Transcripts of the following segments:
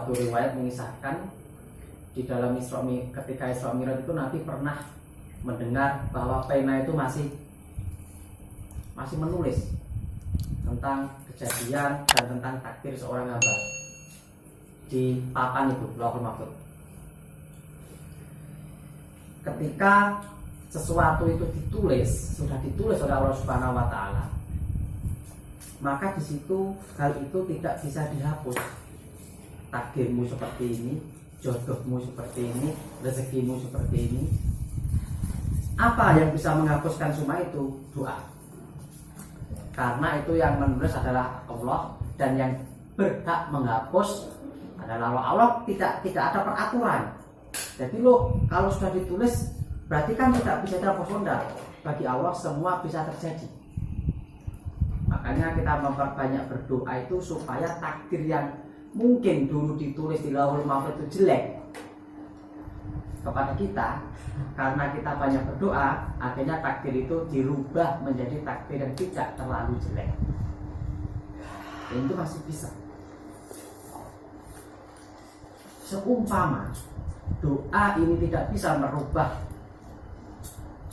satu riwayat mengisahkan di dalam ketika Isra Mi'raj itu Nabi pernah mendengar bahwa pena itu masih menulis tentang kejadian dan tentang takdir seorang hamba di papan itu, Lauhul Mahfuz. Ketika sesuatu itu sudah ditulis oleh Allah Subhanahu wa taala, maka di situ hal itu tidak bisa dihapus. Takdirmu seperti ini, jodohmu seperti ini, rezekimu seperti ini. Apa yang bisa menghapuskan semua itu? Doa. Karena itu yang menulis adalah Allah, dan yang berhak menghapus adalah Allah. Allah tidak ada peraturan. Jadi kalau sudah ditulis berarti kan tidak bisa dihapus. Bagi Allah semua bisa terjadi. Makanya kita memperbanyak berdoa itu supaya takdir yang mungkin dulu ditulis di Lauhul Mahfuz itu jelek kepada kita, karena kita banyak berdoa, akhirnya takdir itu dirubah menjadi takdir yang tidak terlalu jelek. Dan itu masih bisa. Seumpama doa ini tidak bisa merubah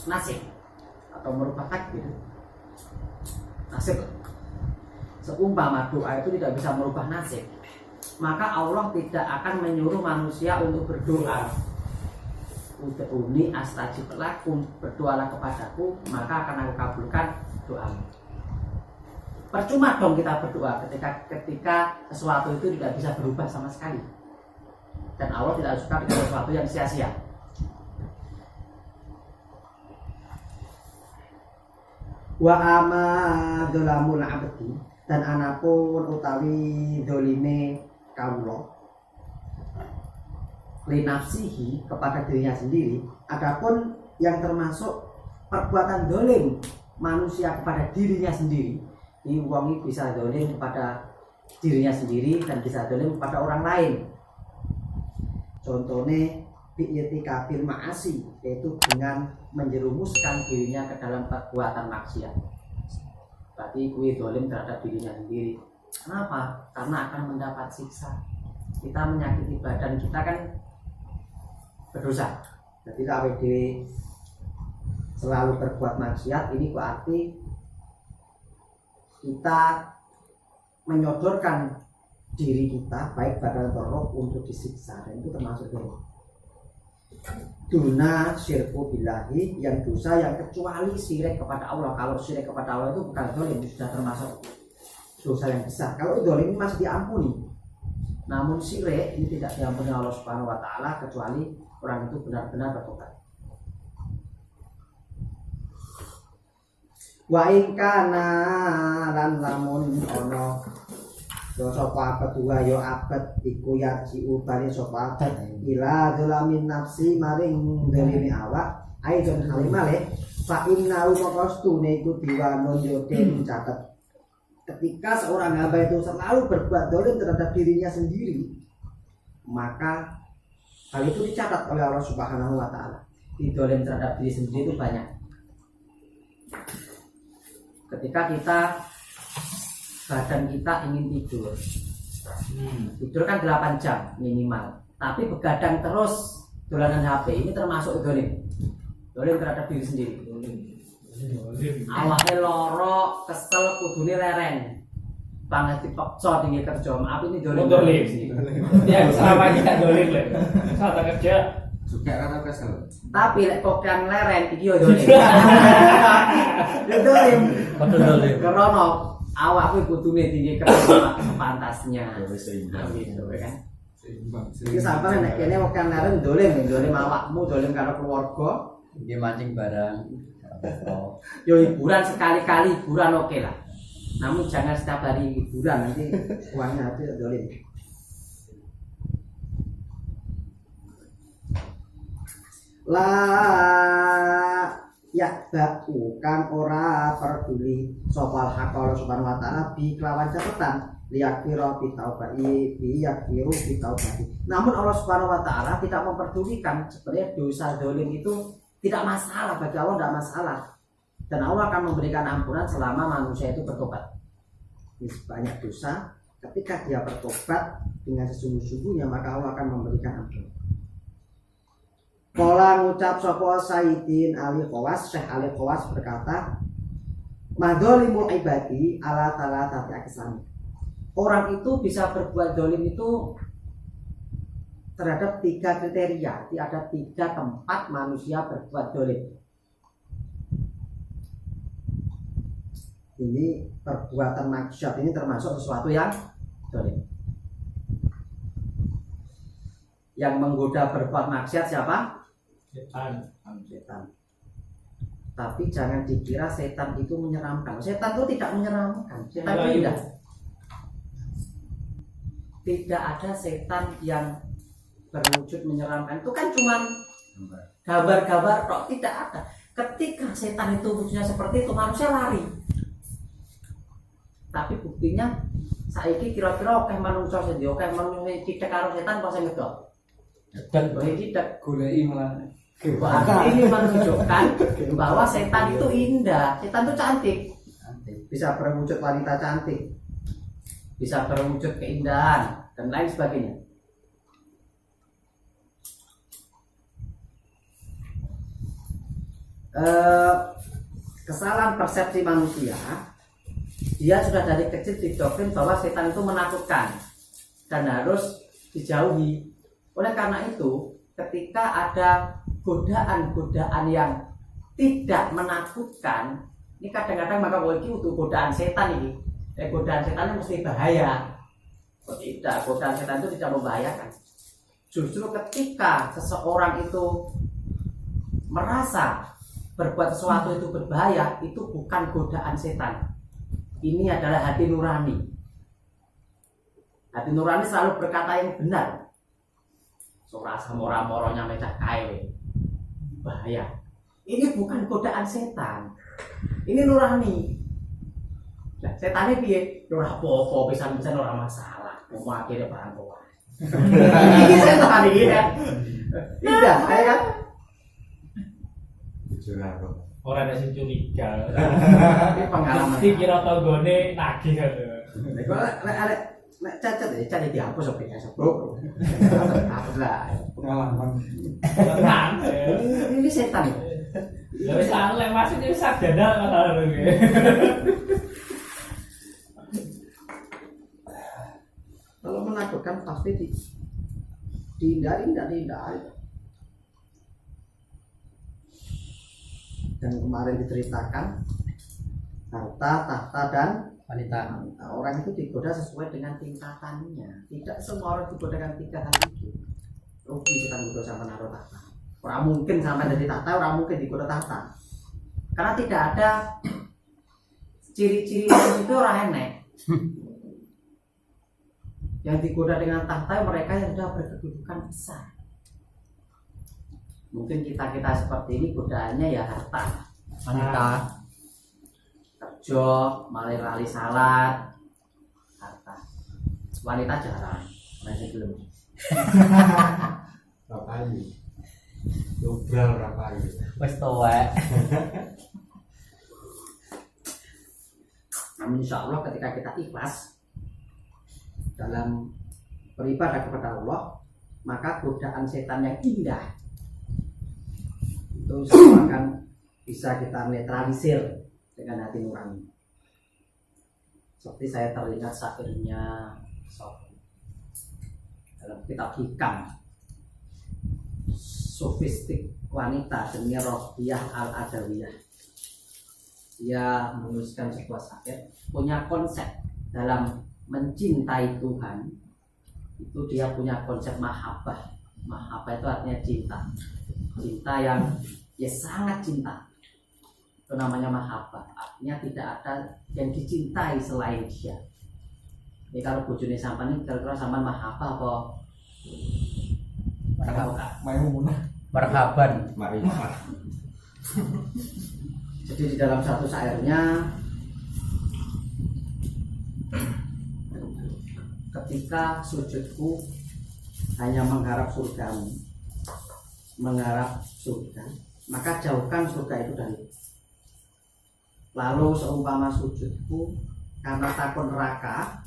nasib atau merubah takdir, nasib. Seumpama doa itu tidak bisa merubah nasib, maka Allah tidak akan menyuruh manusia untuk berdoa. Ud'uni astajib lakum, berdoalah kepadaku maka akan aku kabulkan doamu. Percuma dong kita berdoa ketika sesuatu itu tidak bisa berubah sama sekali. Dan Allah tidak suka dengan sesuatu yang sia-sia. Wa ama dzalamul abdi, dan anapun utawi dolime kawula linafsihi, kepada dirinya sendiri. Adapun yang termasuk perbuatan dolim manusia kepada dirinya sendiri, ini wong bisa dolim kepada dirinya sendiri dan bisa dolim kepada orang lain. Contohnya bi'itikabil ma'asi, yaitu dengan menjerumuskan dirinya ke dalam perbuatan maksiat. Berarti kuwi dolim terhadap dirinya sendiri. Kenapa? Karena akan mendapat siksa. Kita menyakiti badan kita kan berdosa. Jadi kalau selalu berbuat maksiat, ini berarti kita menyodorkan diri kita, baik badan atau roh, untuk disiksa, dan itu termasuk dosa. Duna syirku billahi, yang dosa yang kecuali syirik kepada Allah. Kalau syirik kepada Allah itu bukan dolim, sudah termasuk dosa yang besar. Kalau dolim ini masih diampuni, namun syirik ini tidak diampuni Allah Subhanahu wa taala kecuali orang itu benar-benar bertobat. Wa in kana lan lamun ana sapa kedua yo abad iku ya ciubane sapa ila dzalamin nafsi maring dalimi awak aidon kalimale fa inna maqastune iku diwanun yo den catet. Ketika seorang hamba itu selalu berbuat dolim terhadap dirinya sendiri, maka hal itu dicatat oleh Allah Subhanahu wa taala. Dolim terhadap diri sendiri itu banyak. Ketika badan kita ingin tidur kan 8 jam minimal, tapi begadang terus dolanan HP, ini termasuk dolim terhadap diri sendiri. Awake loro, kesel, kudune lereng, banget dipaksa tinggi kerja, apa ini dolim. Ya selama ini gak dolim lho. Saat kerja juga kan kesel. Tapi lek kok yang lereng iki yo dolim. Dolim. Betul dolim. Karena awak kuwi kudune tinggi kerja sepantasnya. Seimbang gitu kan. Seimbang. Iki sampeyan nek kene wong kan lereng dolim awakmu, dolim karo keluarga, nggih mancing barang. Yo hiburan sekali-kali, hiburan oke lah. Namun jangan setiap hari hiburan, nanti uangnya habis dolim. La ya bukan ora peduli sopal hak Allah Subhanahu wa taala bi kelawan catatan liyakfiro bi taubai bi yakfiru bi taubai. Namun Allah Subhanahu wa taala tidak memperdulikan sebenarnya dosa dolim itu tidak masalah, bagi Allah tidak masalah, dan Allah akan memberikan ampunan selama manusia itu bertobat. Ini banyak dosa Ketika dia bertobat dengan sesungguh-sungguhnya, maka Allah akan memberikan ampun. Kala ngucap sapa Sayyidin Ali Khawas, Syekh Ali Khawas berkata, madzalimul ibadi ala talatati aqsam. Orang itu bisa berbuat zalim itu terhadap 3 kriteria. Ada 3 tempat manusia berbuat zalim. Ini perbuatan maksiat ini termasuk sesuatu yang zalim. Yang menggoda berbuat maksiat siapa? Setan. Tapi jangan dikira setan itu menyeramkan. Setan itu tidak menyeramkan. Setan itu indah. Tidak ada setan yang berwujud menyeramkan. Itu kan cuma gambar-gambar kok, tidak ada. Ketika setan itu wujudnya seperti itu, manusia lari. Tapi buktinya saiki kira-kira oke manusia sedih, oke manusia tidak karo setan pas ngedok. Dan tidak goleki malah. Ini menunjukkan bahwa setan itu indah, setan itu cantik, bisa berwujud wanita cantik, bisa berwujud keindahan dan lain sebagainya. Kesalahan persepsi manusia, dia sudah dari kecil didoktrin bahwa setan itu menakutkan dan harus dijauhi. Oleh karena itu, ketika ada godaan-godaan yang tidak menakutkan, ini kadang-kadang maka ini untuk godaan setan ini. Godaan setan mesti bahaya. Tidak, godaan setan itu tidak membahayakan. Justru ketika seseorang itu merasa berbuat sesuatu itu berbahaya, itu bukan godaan setan. Ini adalah hati nurani. Hati nurani selalu berkata yang benar. Sorasa mora-moronya medah kae. Bahaya. Ini bukan godaan setan. Ini nurani. Nah, setannya piye? Ora apa-apa, pisan-pisan ora masalah. Mau akhirnya barang kowe. Ini setan iki ya. Tidak, ya kan? Ora ada sing curiga. Ini pengalaman. Dikira tanggane nagih kan. Nek cacat ya, cacat dihapus apa ya? Hapus lah. Pengalaman. Tenang. Ini setan. Ya wis lek masuk wis sadana karo iki. Kalau menakutkan pasti dihindari, tidak dihindari. Dan kemarin diceritakan harta, tahta, dan wanita. Orang itu digoda sesuai dengan tingkatannya. Tidak semua orang digoda dengan 3 hal itu. Rugi kita digoda sama naruh tahta. Orang mungkin sampai dari tahta, orang mungkin digoda tahta. Karena tidak ada ciri-ciri itu orang enek. Yang digoda dengan tahta mereka yang sudah berkedudukan besar. Mungkin kita seperti ini godaannya ya harta, wanita, kerja, malih-lali salat, harta. Wanita jarang, masih belum. Rapayu. Dobral rapayu. Wes tuwek. Namun insya Allah ketika kita ikhlas dalam beribadah kepada Allah, maka godaan setan yang indah itu semua akan bisa kita netralisir dengan hati nurani. Seperti saya teringat syairnya dalam kitab Hikam, sofistik wanita Demi Rohbiyah Al-Adawiyah. Dia menuliskan sebuah syair, punya konsep dalam mencintai Tuhan. Itu dia punya konsep mahabbah. Mahabbah itu artinya cinta. Cinta yang ya sangat cinta. Itu namanya mahabbah. Artinya tidak ada yang dicintai selain dia. Jadi kalau bojone sampean ini kira-kira sampean mahabbah apa? Marhaban. Jadi di dalam satu syairnya, ketika sujudku hanya mengharap surgamu, mengharap surga, maka jauhkan surga itu dari. Lalu seumpama sujudku karena takut neraka,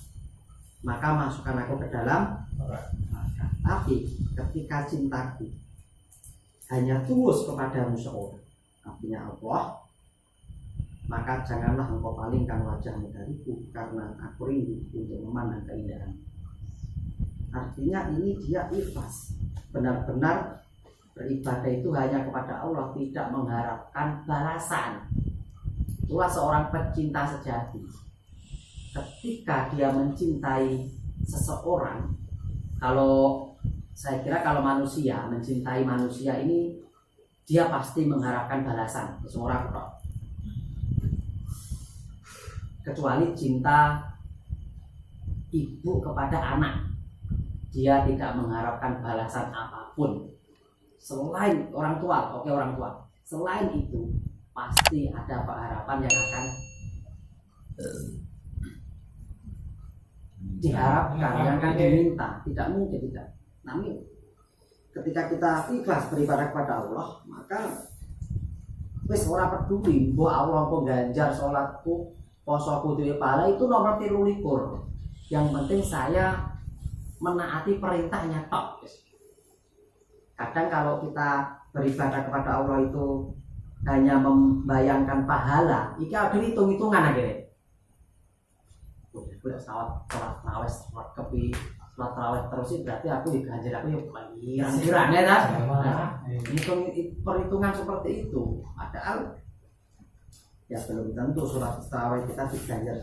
maka masukkan aku ke dalam neraka. Tapi ketika cintaku hanya tulus kepadamu seorang, artinya Allah, maka janganlah engkau palingkan wajahmu dariku, karena aku rindu untuk memandang keindahan. Artinya ini dia ikhlas, benar-benar beribadah itu hanya kepada Allah, tidak mengharapkan balasan. Itulah seorang pecinta sejati. Ketika dia mencintai seseorang, kalau saya kira kalau manusia mencintai manusia ini, dia pasti mengharapkan balasan seseorang kok. Kecuali cinta ibu kepada anak, dia tidak mengharapkan balasan apapun selain orang tua. Oke, orang tua. Selain itu pasti ada harapan yang akan diharapkan, yang akan diminta. Tidak mungkin tidak. Namun ketika kita ikhlas beribadah kepada Allah, maka wis ora peduli mbok Allah kok ganjar salatku, posoku dhewe pala, itu nomor 13. Yang penting saya menaati perintahnya tok. Kadang kalau kita beribadah kepada Allah itu hanya membayangkan pahala, iki ada hitung-hitungan aja. Udah sholat tarawih, sholat kepi, sholat tarawih terus itu berarti aku diganjar, aku ya kirang-kirang ya kan? Hitung perhitungan seperti itu. Padahal ya belum tentu sholat tarawih kita diganjar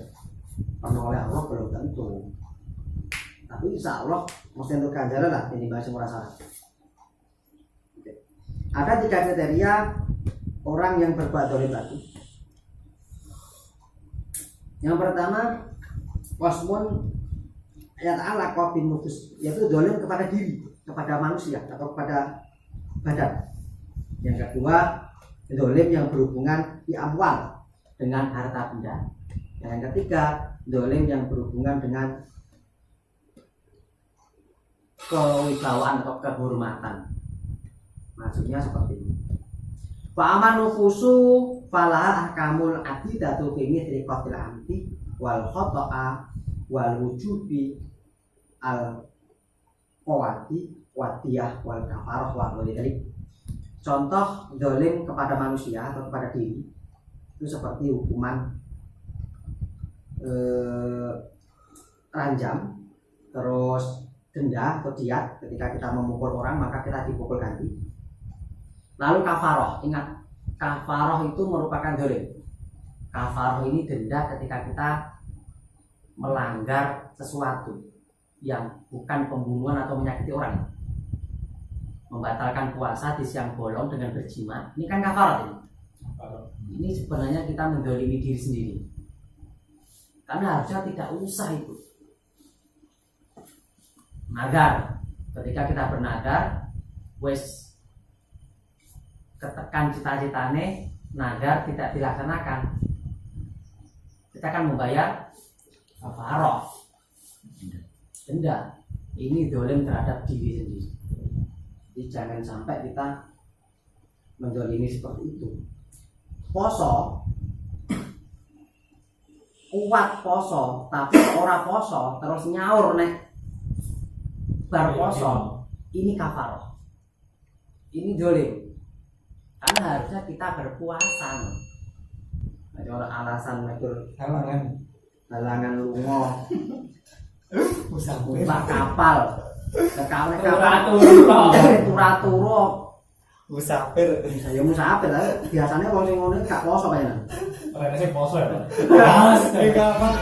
penuh oleh Allah, belum tentu. Tapi insya Allah mesti untuk ganjaran lah, ini bahasa merasa. Ada 3 kriteria orang yang berbuat dolim tadi. Yang pertama, wasmun ayat ala bin mutus, yaitu dolim kepada diri, kepada manusia atau kepada badan. Yang kedua, dolim yang berhubungan di amwal, dengan harta benda. Yang ketiga, dolim yang berhubungan dengan kewibawaan atau kehormatan. Maksudnya seperti ini. Fa'aman nufusu falaha ahkamul adidatu fi mithli qatil amdi wal khoto'a wal wujubi al qawati wadiyah wal kafarah wal ghairik. Contoh dolim kepada manusia atau kepada diri itu seperti hukuman ranjam, terus denda atau diat. Ketika kita memukul orang maka kita dipukul ganti. Lalu kafaroh, ingat kafaroh itu merupakan dolim. Kafaroh ini denda ketika kita melanggar sesuatu yang bukan pembunuhan atau menyakiti orang. Membatalkan puasa di siang bolong dengan berjima, ini kan kafaroh ini. Ini sebenarnya kita mendolimi diri sendiri. Karena harusnya tidak usah itu. Nadar, ketika kita bernadar, wes ketekan cita-citane, nadar tidak dilaksanakan, kita akan membayar kafaroh, denda. Ini dolim terhadap diri sendiri. Jadi jangan sampai kita mendolimi seperti itu. Poso, kuat poso, tapi ora poso terus nyaur nek bar poso, ini kafaroh, ini dolim. Karena harusnya kita berpuasa. Ada orang alasan mekur halangan lungo, numpak kapal, kekawin kapal, turu-turu, musafir. saya musafir lah. Biasanya orang yang ngono gak poso kayaknya. Orang sih poso ya. Kapan?